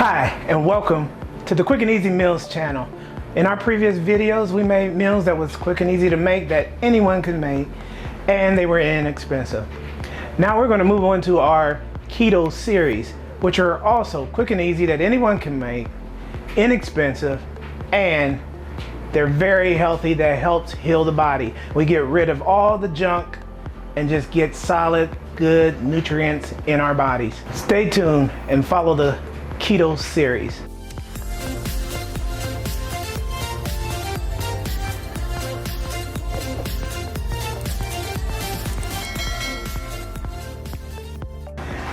Hi, and welcome to the Quick and Easy Meals channel. In our previous videos, we made meals that was quick and easy to make that anyone could make, and they were inexpensive. Now we're going to move on to our Keto series, which are also quick and easy that anyone can make, inexpensive, and they're very healthy. That helps heal the body. We get rid of all the junk and just get solid, good nutrients in our bodies. Stay tuned and follow the Keto series.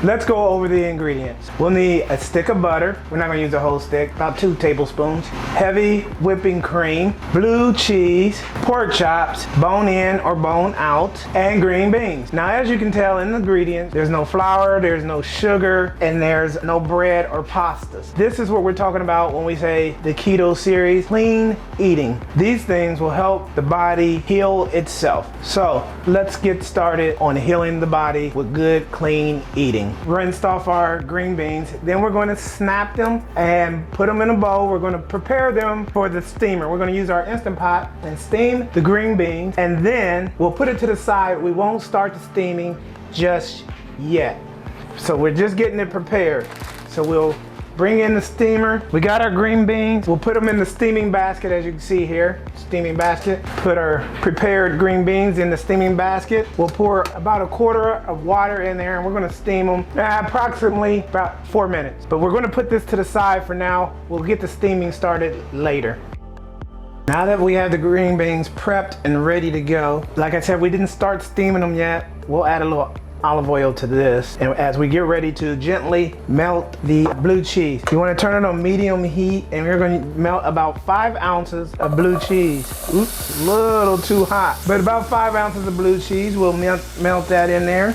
Let's go over the ingredients. We'll need a stick of butter. We're not gonna use the whole stick, about 2 tablespoons. Heavy whipping cream, blue cheese, pork chops, bone in or bone out, and green beans. Now, as you can tell in the ingredients, there's no flour, there's no sugar, and there's no bread or pastas. This is what we're talking about when we say the Keto series, clean eating. These things will help the body heal itself. So let's get started on healing the body with good, clean eating. Rinsed off our green beans, then we're going to snap them and put them in a bowl. We're going to prepare them for the steamer. We're going to use our Instant Pot and steam the green beans, and then we'll put it to the side. We won't start the steaming just yet. So we're just getting it prepared. So we'll bring in the steamer. We got our green beans. We'll put them in the steaming basket, as you can see here. Steaming basket. Put our prepared green beans in the steaming basket. We'll pour about 1/4 of water in there, and we're gonna steam them approximately about 4 minutes. But we're gonna put this to the side for now. We'll get the steaming started later. Now that we have the green beans prepped and ready to go, like I said, we didn't start steaming them yet. We'll add a little olive oil to this, and as we get ready to gently melt the blue cheese, you want to turn it on medium heat, and we're going to melt about 5 ounces of blue cheese. Oops, a little too hot, but about 5 ounces of blue cheese. We'll melt that in there.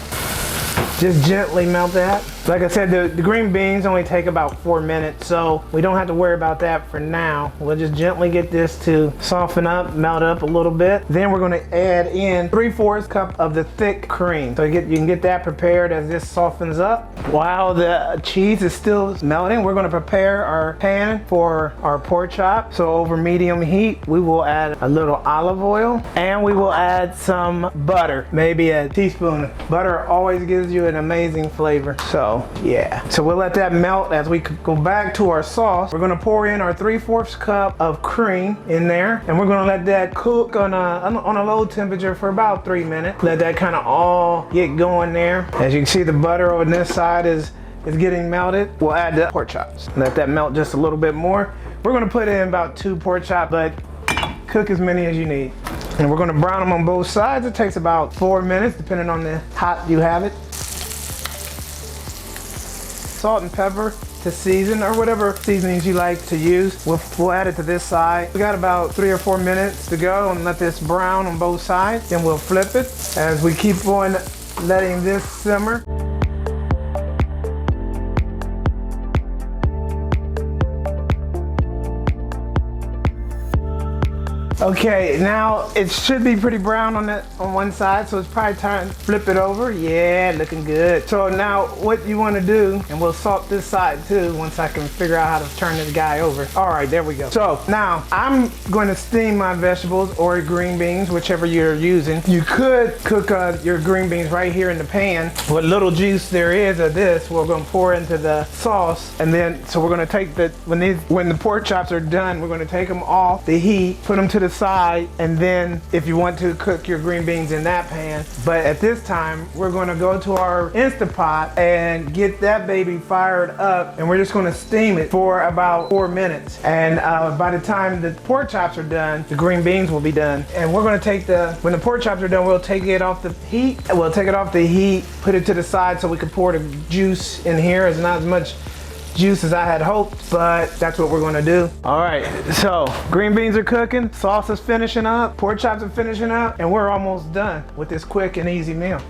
Just gently melt that. Like I said, the green beans only take about 4 minutes, so we don't have to worry about that for now. We'll just gently get this to soften up, melt up a little bit. Then we're gonna add in 3/4 cup of the thick cream. So you can get that prepared as this softens up. While the cheese is still melting, we're gonna prepare our pan for our pork chop. So over medium heat, we will add a little olive oil, and we will add some butter, maybe a teaspoon. Butter always gives you an amazing flavor. Yeah, so we'll let that melt. As we go back to our sauce, we're gonna pour in our 3/4 cup of cream in there, and we're gonna let that cook on a low temperature for about 3 minutes. Let that kind of all get going there. As you can see, the butter on this side is getting melted. We'll add the pork chops. Let that melt just a little bit more. We're gonna put in about 2 pork chops, but cook as many as you need. And we're gonna brown them on both sides. It takes about 4 minutes, depending on the hot you have it. Salt and pepper to season, or whatever seasonings you like to use. We'll add it to this side. We got about 3 or 4 minutes to go, and let this brown on both sides. Then we'll flip it as we keep on letting this simmer. Okay, now it should be pretty brown on one side, so it's probably time to flip it over. Yeah, looking good. So now what you want to do, and we'll salt this side too once I can figure out how to turn this guy over. All right, there we go. So now I'm going to steam my vegetables or green beans, whichever you're using. You could cook your green beans right here in the pan. What little juice there is of this, we're going to pour into the sauce, and then so we're going to take when the pork chops are done, we're going to take them off the heat, put them to the side, and then if you want to cook your green beans in that pan. But at this time, we're going to go to our Instant Pot and get that baby fired up, and we're just going to steam it for about 4 minutes. And by the time the pork chops are done, the green beans will be done. And we're going to take when the pork chops are done, we'll take it off the heat. We'll take it off the heat, put it to the side so we can pour the juice in here. It's not as much juice as I had hoped, but that's what we're gonna do. All right, so green beans are cooking, sauce is finishing up, pork chops are finishing up, and we're almost done with this quick and easy meal.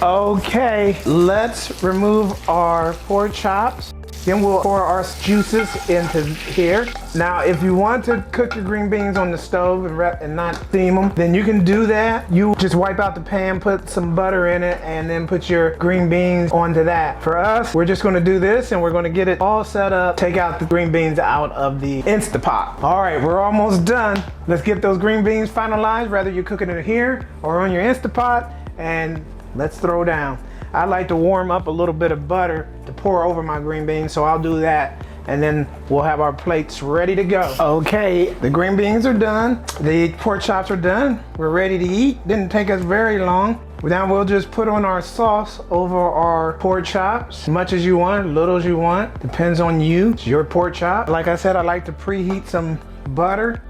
Okay, let's remove our pork chops. Then we'll pour our juices into here. Now, if you want to cook your green beans on the stove and not steam them, then you can do that. You just wipe out the pan, put some butter in it, and then put your green beans onto that. For us, we're just gonna do this and we're gonna get it all set up, take out the green beans out of the Instapot. All right, we're almost done. Let's get those green beans finalized, whether you're cooking it here or on your Instapot, and let's throw down. I like to warm up a little bit of butter to pour over my green beans, so I'll do that. And then we'll have our plates ready to go. Okay, the green beans are done. The pork chops are done. We're ready to eat. Didn't take us very long. Now we'll just put on our sauce over our pork chops. As much as you want, little as you want. Depends on you. It's your pork chop. Like I said, I like to preheat some butter.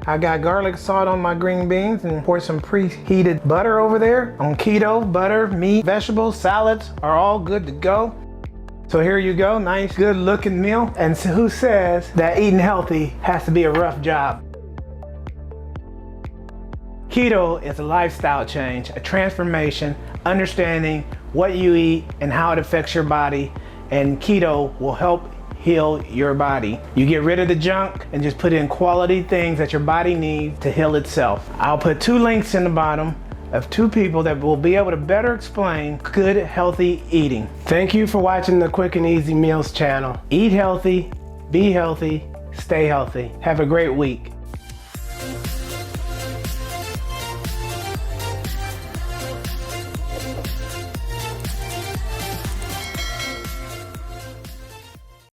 I got garlic salt on my green beans and pour some preheated butter over there. On keto, butter, meat, vegetables, salads are all good to go. So here you go, nice, good looking meal. And so who says that eating healthy has to be a rough job? Keto is a lifestyle change, a transformation, understanding what you eat and how it affects your body. And keto will help heal your body. You get rid of the junk and just put in quality things that your body needs to heal itself. I'll put 2 links in the bottom of 2 people that will be able to better explain good, healthy eating. Thank you for watching the Quick and Easy Meals channel. Eat healthy, be healthy, stay healthy. Have a great week.